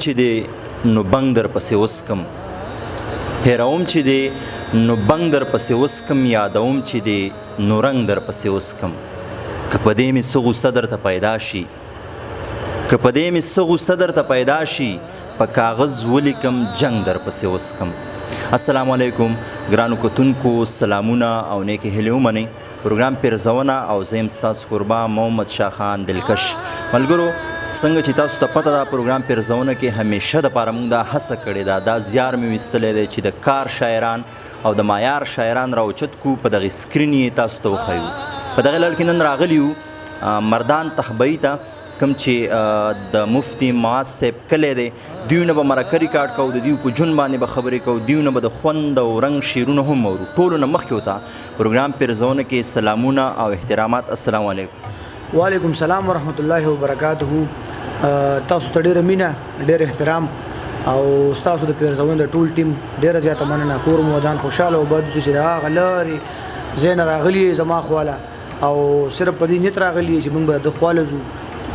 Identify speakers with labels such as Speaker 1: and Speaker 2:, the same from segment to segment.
Speaker 1: چې دی نو بنګ در پسې وسکم هیروم چې دی نو بنګ در پسې وسکم یادوم چې دی نو رنګ در پسې وسکم که په دې مې څه غوسه درته پیدا شي په کاغذ ولیکم جنگ در پسې وسکم. السلام علیکم ګرانو کتونکو، سلامونه او نیکې هیلې ومنئ. پروګرام پیرزونه او زه یم ستاسو کوربه محمد شاه خان دلکش. ملګرو، څنګه چې تاسو ته پته ده پروګرام پیرزونه کې همیشه دپاره موږ دا هڅه کړې ده، دا زیار مې ویستلی دی چې د کار شاعران او د معیار شاعران راوچت کړو، په دغې سکرین یې تاسو ته وښیو. په دغې لړ کې نن راغلي یو مردان تخبهي ته، کوم چې د مفتي معاذ صاحب کلی دی. دیو نه به مرکه ریکارډ کوو، د دیو په ژوند باندې به خبرې کوو، دیو نه به د خوند او رنګ شعرونه هم اورو. ټولو نه مخکې ورته پروګرام پیرزونه کې سلامونه او احترامات. السلام علیکم.
Speaker 2: وعلیکم السلام ورحمت الله وبرکاته. تاسو ته ډېره مینه، ډېر احترام او ستاسو د پیرزونه د ټول ټیم ډېره زیاته مننه. کور مو ودان خوشحاله وباد چې د هغه لارې ځای نه راغلي زما خواله او صرف په دې نیت راغلي چې موږ به د خواله ځو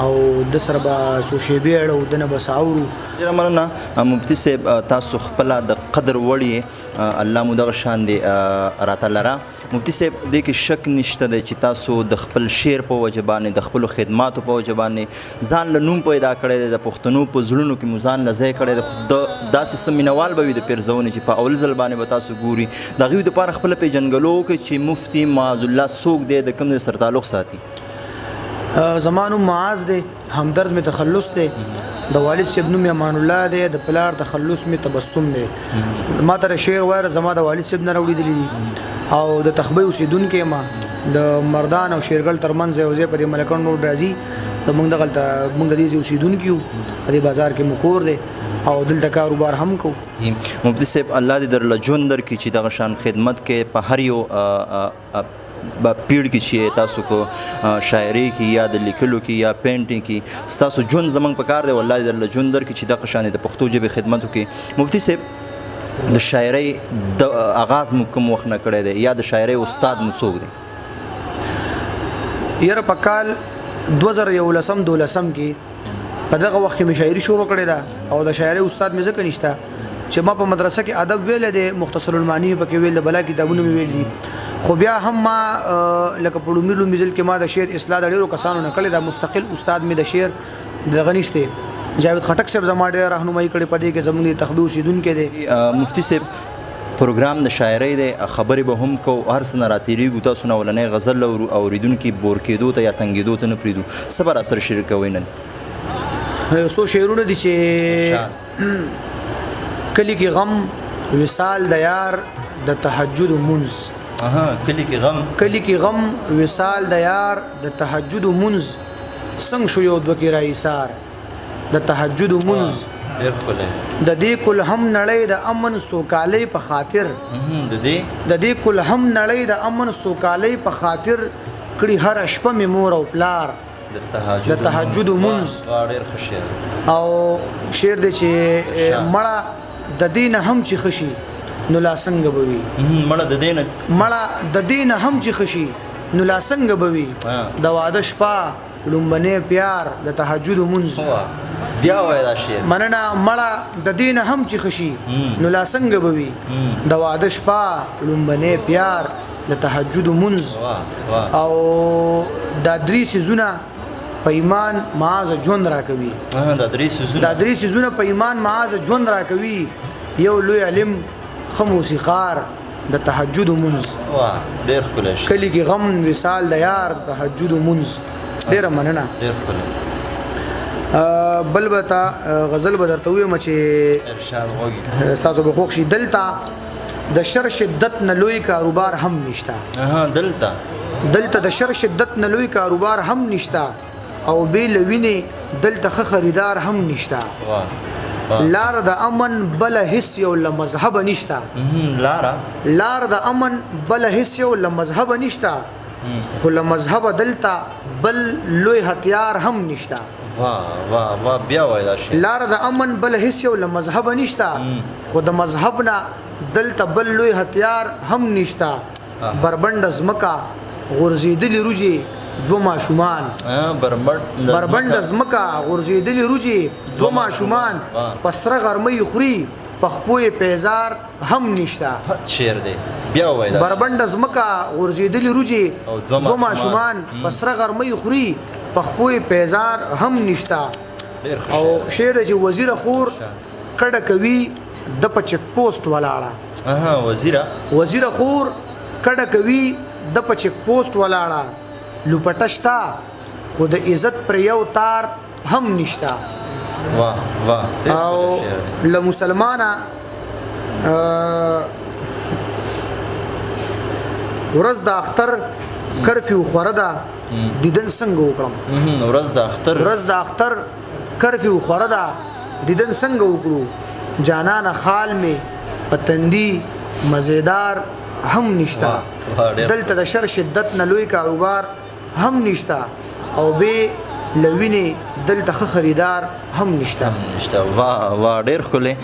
Speaker 2: او د سره به څو شیبې اړو، دنه به څه اورو.
Speaker 1: ډېره مننه مفتي صاحب، تاسو خپله د قدر وړ یې، الله مو دغه شان دی راته لره. مفتي صاحب، دې کې شک نشته دی چې تاسو د خپل شعر په وجه باندې، د خپلو خدماتو په وجه باندې ځان له نوم پیدا کړی دی، د پښتنو په زړونو کې مو ځان له ځای کړی دی. داسې څه مینهوال به وي د پیرزونې چې په اول ځل باندې به تاسو ګوري، د هغوی دپاره خپله پیژندګلو وکړئ چې مفتي معاذ الله څوک دی، د کوم ځای سره تعلق ساتي.
Speaker 2: زما نوم معاذ دی، همدرد مې تخلص دی، د والد صاحب نوم امان الله دی، د پلار تخلص مې تبسم دی. ما ته شعر وایره زما د والد صاحب نه راوړېدلی دي او د تخبهي اوسېدونکی یم. د مردان او شیرګل ترمنځ یو ځای په دې ملکان روډ راځي، موږ د دې ځای اوسېدونکي یو، په دې بازار کې مو کور دی او دلته کاروبار هم کوو.
Speaker 1: مفتي صاحب، الله دې درله ژوند درکړي چې دغه شان خدمت کې په هر یو پیړ کې چې تاسو کو شاعري کې یا د لیکلو کې یا پینټینګ کې ستاسو ژوند زموږ په کار دی. والله دې درله ژوند درکړي چې دغه شان د پښتو ژبې خدمت وکړي. مفتي صاحب، د شاعرۍ د آغاز مو کوم وخت نه کړی دی یا د شاعرۍ استاد مو څوک دی؟
Speaker 2: یاره په کال 2011-12 کې په دغه وخت کې مې شاعري شروع کړې ده او د شاعرۍ استاد مې ځکه نشته چې ما په مدرسه کې ادب ویلی دی، مختصر المعانی پکې ویل، د بلا کتابونه مې ویل دي. خو بیا هم ما لکه په لومړي ځل کې ما د شعر اصلاح د ډېرو کسانو نه کړې ده. مستقل استاد مې د شعر دغه نشته. جاوید خټک صاحب زما ډېره رهنمایي کړې په دې کې، زموږ د تخبهي اوسېدونکی دی.
Speaker 1: مفتي صاحب، پروګرام د شاعرۍ دی، خبرې به هم کوو، هر څه نه راتېرېږو. تاسو نه اولنی غزل اورېدونکي بور کېدو ته یا تنګېدو ته نه پرېږدو. څه به راسره شریک کوئ نن؟
Speaker 2: یو څو شعرونه دي چې کلی کې غم، وصال د یار، د تهجد منځ.
Speaker 1: کلی کې غم،
Speaker 2: وصال د یار، د تهجد منځ. څنګه شو یو دوه کې را ایثار، د تهجد منځ. د دې کل هم نړۍ د امن سوکالۍ په خاطر، د دې کل هم نړۍ د امن سوکالۍ په خاطر کړي هر شپه مې مور او پلار، د تهجد منځ. او شعر دی چې مړه د دین هم چې خشي نو لا څنګه به وي،
Speaker 1: مړه
Speaker 2: د دین هم چې خشي نو لا څنګه به وي، د واده شپه لومبنی پیار، د تهجد منځ.
Speaker 1: بیا وایه دا شعر.
Speaker 2: مننه. مړه د دین هم چې خشي نو لا څنګه به وي، د واده شپه لومبنی پیار، د تهجد منځ. او دا درې څیزونه په ایمان معاذ ژوند راکوي.
Speaker 1: دا
Speaker 2: درې څیزونه په ایمان معاذ ژوند راکوي. یو لوی علم، ښه موسیقار، د تهجد منځ.
Speaker 1: ډېر ښکلی شعر.
Speaker 2: کلی کې غم، وصال د یار، د تهجد منځ. ډېره مننه.
Speaker 1: ډېر ښکلی.
Speaker 2: بل به تا غزل به درته ووایم چې ستاسو به خوښ شي. دلته د شر شدت نه لوی کاروبار هم نشته. دلته د شر شدت نه لوی کاروبار هم نشته او بې له وینې دلته ښه خریدار هم نشته. لار د امن بله هیڅ یو له مذهبه نشته. لار د امن بله هیڅ یو له مذهبه نشته، خو له مذهبه دلته بل لوی هتیار هم نشته.
Speaker 1: بیا وایه دا شعر.
Speaker 2: لار د امن بله هیڅ یو له مذهبه نشته، خو د مذهب نه دلته بل لوی هتیار هم نشته. بربنډه ځمکه، غورځېدلې روجې، دو ماشومان بربند ازمکا غورځېدلې روجي دو ماشومان په سره غرمۍ خوري په خپو یې پیزار هم نشته.
Speaker 1: شعر دی بیا ووایه دا
Speaker 2: بربند ازمکا غورځېدلې روجي دو ماشومان په سره غرمۍ خوري په خپو یې پیزار هم نشته. او شعر دی چې وزیر خور کډه کوي د په چک پوسټ ولاړه. وزیر خور کډه کوي د په چک پوسټ ولاړه لوپټه شته خو د عزت پر یو تار هم نشته. او له مسلمانه ورځ د اختر کرفیو خوره ده دیدن څنګه وکړم.
Speaker 1: ورځ
Speaker 2: د اختر کرفیو خوره ده دیدن څنګه وکړو جانانه خال می پتندی مزیدار هم نشته. دلته د شر شدت نه لوی کاروبار هم نشته او به لوینه دلته خریدار هم نشته.
Speaker 1: وا ډیر ښکلی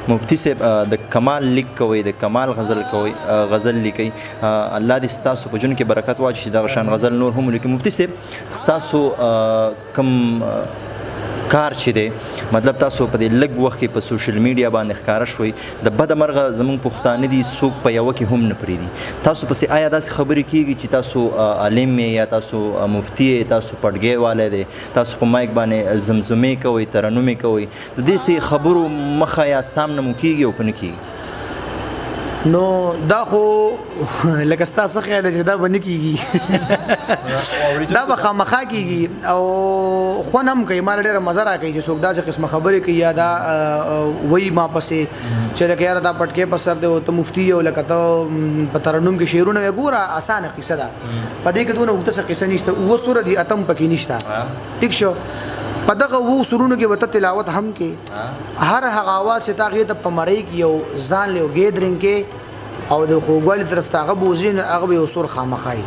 Speaker 1: مفتی صاحب د کمال لیک کوي د کمال غزل لیکي. الله دې ستاسو په ژوند کې برکت واچوي چې دغه شان غزل نور هم ولیکي. مفتی صاحب ستاسو کم کار چې دی مطلب تاسو په دې لږ وخت کې په سوشل میډیا باندې ښکاره شوي د بده مرغه زموږ پښتانه دي څوک په یوه کې هم نه پرېږدي. تاسو پسې آیا داسې خبرې کېږي چې تاسو عالم یې یا تاسو مفتی یې تاسو پټګی والی دی تاسو په مایک باندې زمزمې کوئ ترنمې کوئ د دې خبرو مخه یا سامنه مو کېږي او که نه کېږي؟
Speaker 2: نو دا خو لکه ستاسو خیال دی چې دا به نه کېږي دا به خامخا کېږي او خوند هم کوي. ما ډېره مزه راکوي چې څوک داسې قسمه خبرې کوي یا دا وایي ما پسې چې لکه یاره دا پټکې په سر دی او ته مفتي یې او لکه ته په ترنم کې شعرونه وایې. ګوره اسانه قصه ده په دې کې دونه اوږده څه قصه نشته. اووه سوره دي اتم پکې نشته ټیک شو. په دغه اووه سورونو کې به ته تلاوت هم کې هر هغه اواز چې تا هغې ته په مرۍ کې یو ځان له یو ګیدرینګ کې او د خوږوالي طرف ته هغه بوځي نو هغه به یو سور خامخا وي.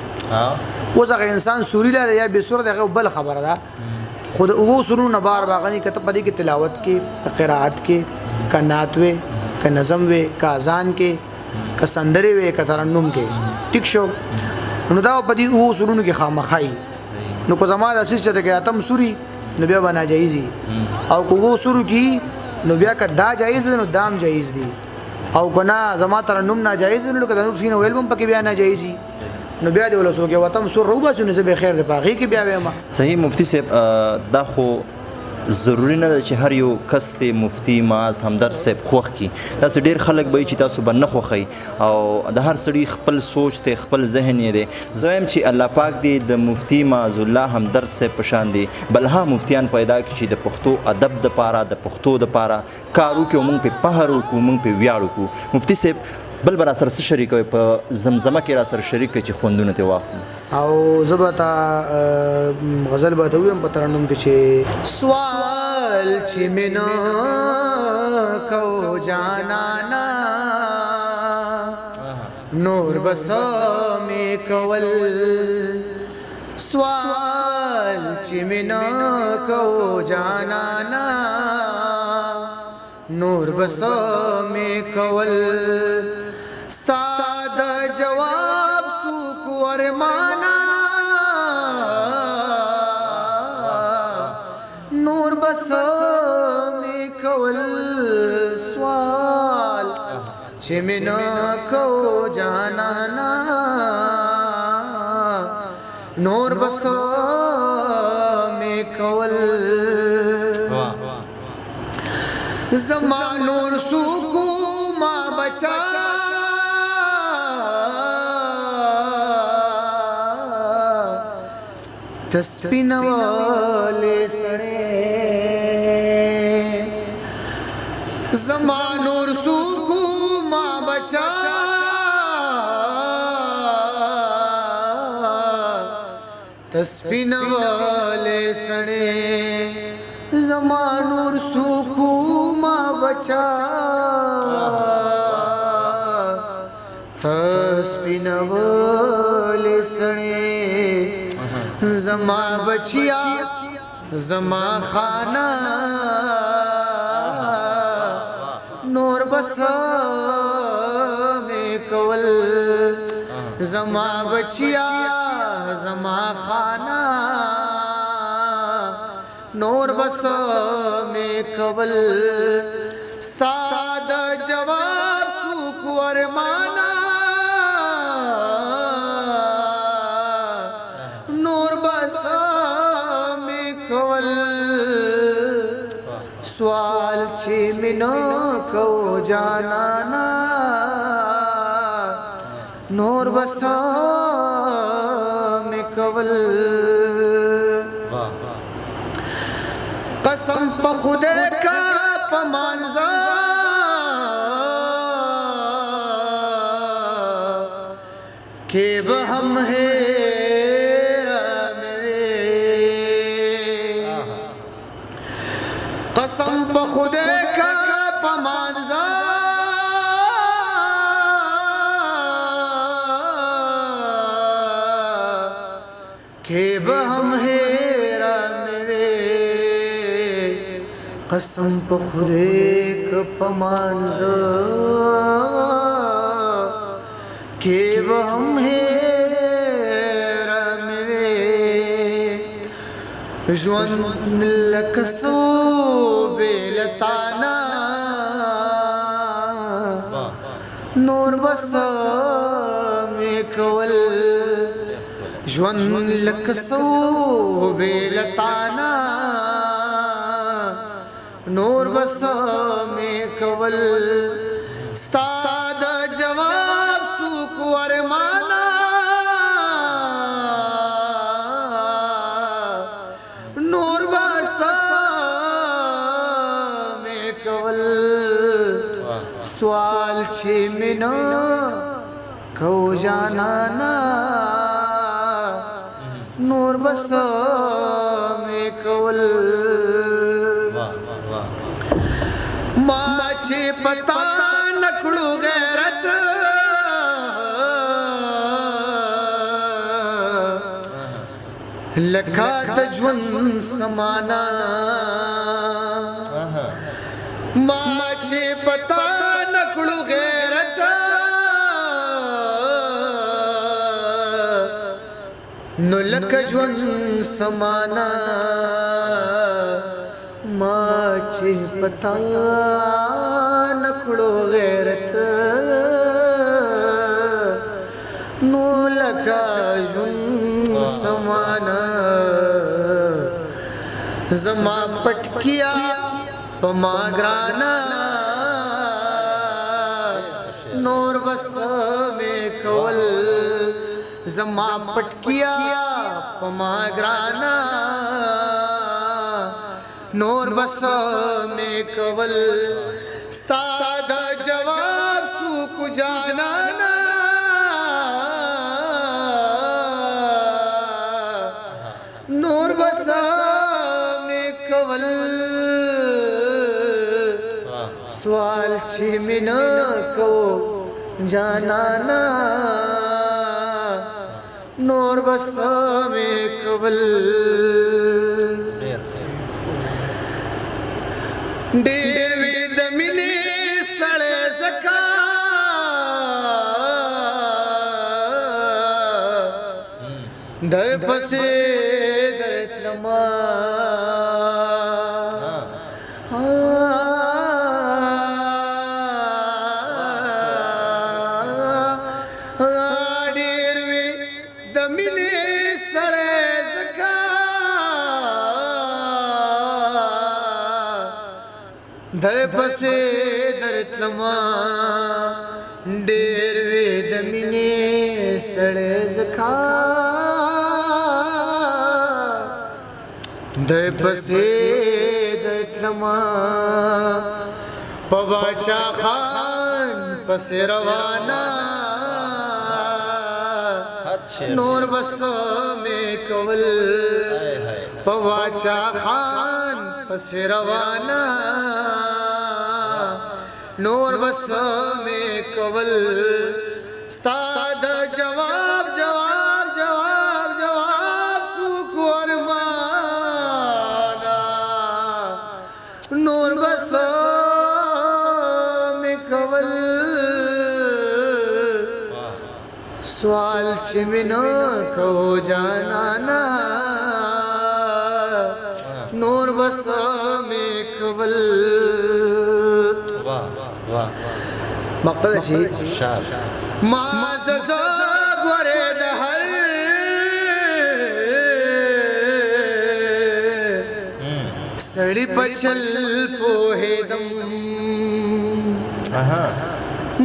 Speaker 2: اوس هغه انسان سوري لا دی یا بې سوره دی هغه بل خبره ده خو د اووه سورونو نه بار باغني که ته په دې کې تلاوت کې په قرائت کې که نعت وې که نظم وې که اذان کې که سندرې وې که ترنم کې ټیک شو. نو دا په دې اووه سورونو کې خامخا وي. نو که زما داسې چې د اتم سوري نو بیا به ناجایز وي او که اووه سورو کې نو بیا که دا جایز دی نو دام جایز دی او که نه زما ترنم ناجایز دی نو که د نور شي نه ویل به هم پکې بیا ناجایز وي نو بیا دې ولسو کې وتم سور روباسو نه زه به خیر دی په هغې کې بیا وایم.
Speaker 1: صحیح مفتی صاحب دا خو ضروری نه ده چې هر یو کس دی مفتی معاذ همدرد صاحب خوښ کړي. داسې ډېر خلک به وي چې تاسو به نه خوښوئ او د هر سړي خپل سوچ دی خپل ذهن یې دی. زه وایم چې الله پاک دې د مفتی معاذ الله همدرد صاحب په شان دی بلها مفتیان پیدا کړي چې د پښتو ادب دپاره د پښتو دپاره کار وکړي او موږ پرې فخر وکړو موږ پرې ویاړ وکړو. مفتی صاحب بل به را سره څه شریکوي په زمزمه کې را سره شریک کړئ چې خوندونه ترې واخلو.
Speaker 2: او زه به تا غزل به ته ووایم په ترنم کې چې سوال چې مې نه کو جانانا نور به څه مې کول سوال چې مې نه کو جانانا نور به څه مې کول ستا د جواب څوک ورمانا نور به څه مې کول سوال چې مې نه کو جانانا نور به څه مې کول زما نور سوکو ما بچا تسپینواله سړې زما نور سوکو ما بچا تسپینواله سړې زما نور سوکو ما بچا تسپینواله سړې زما بچیا زما خانه نور بس میں کول زما بچیا زما خانا نور بس میں کول ستا د جواب سوک ورمانا نور بس میں کول سوال چی منو کو جانانا نور بس میں کول قسم پا خودے کا پمانزا کہ بہم ہے قسم پا خودے کا پمانزا کہ بہم ہے قسم پا خودے کا پمانزا کہ بہم ہے راموے جوان لکسو بیلتانا نور بسا میں کول جوان لکسو بیلتانا نور بس میں کول ستا د جواب سوک ورمانا نور بس میں کول سوال چھ منا کو جانانا نور بس میں کول ما چه پتا نکړو غیرت لکه د ژوند سمانا ما چه پتا نکړو غیرت نو لکه ژوند سمانا ما چه پتا نکړو غیرت نو لکه ژوند سمانا زما پټ کیا پما ګرانا نور بس میں کول زما پټ کیا پما ګرانا نور بس میں کول ستا د جواب سوک جانانا نور بس میں کول سوال چھ منا کو جانانا نور بس میں کول ډېر وی د مینې سړی زکا در پسې درتلما ډېر وی د مینې سړی زکا در پسې درتلما ډېر وی د مینې سړی زکا در پسې درتلما په باچا خان پسې روانه نور بس میں کول په باچا خان پسې روانه نور بس میں کول ستا د جواب جواب جواب جواب سوک ورمانا نور بس میں کول سوال چې مینه کو جانانا نور بس می کول مقتل چې ما ززا غره د هر سړی پچل پوهیدم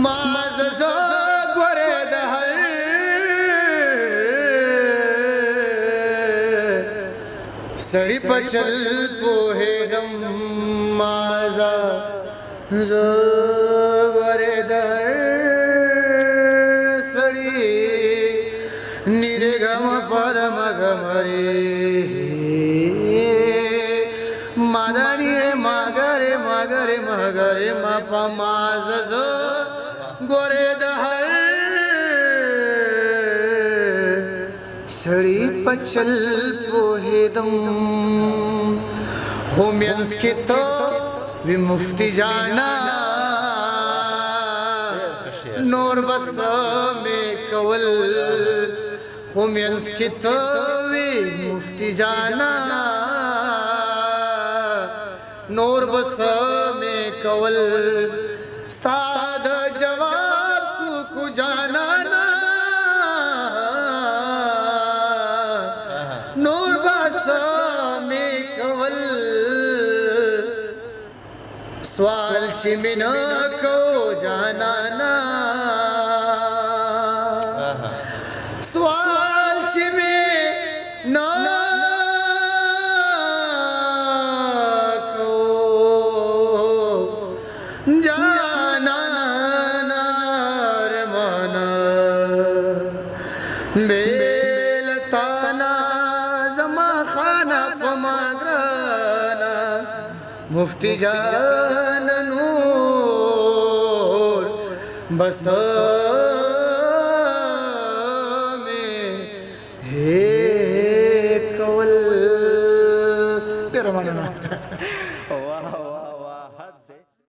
Speaker 2: ما ززا غره د هر سړی پچل پوهیدم ما ززا غره د سړی निरगम पदम गमरे मादानी रे मगरे मगरे मगरे मपा माजज गोरे दहर सड़ी पचल पोहेदम होमियंस के तो भी मुफ्ती जाना नूर बस में कवल होमियंस की तवी मुफ्ती जाना नूर बस में कवल साद जवाब सुकु जाना नूर बस में कवल सवाल चिमिना को जाना सवाल चिमे ना को जाना रे माना बेलताना जमा खाना पमाग्राना मुफ्ती जान नूर बस कवल तेरा मानना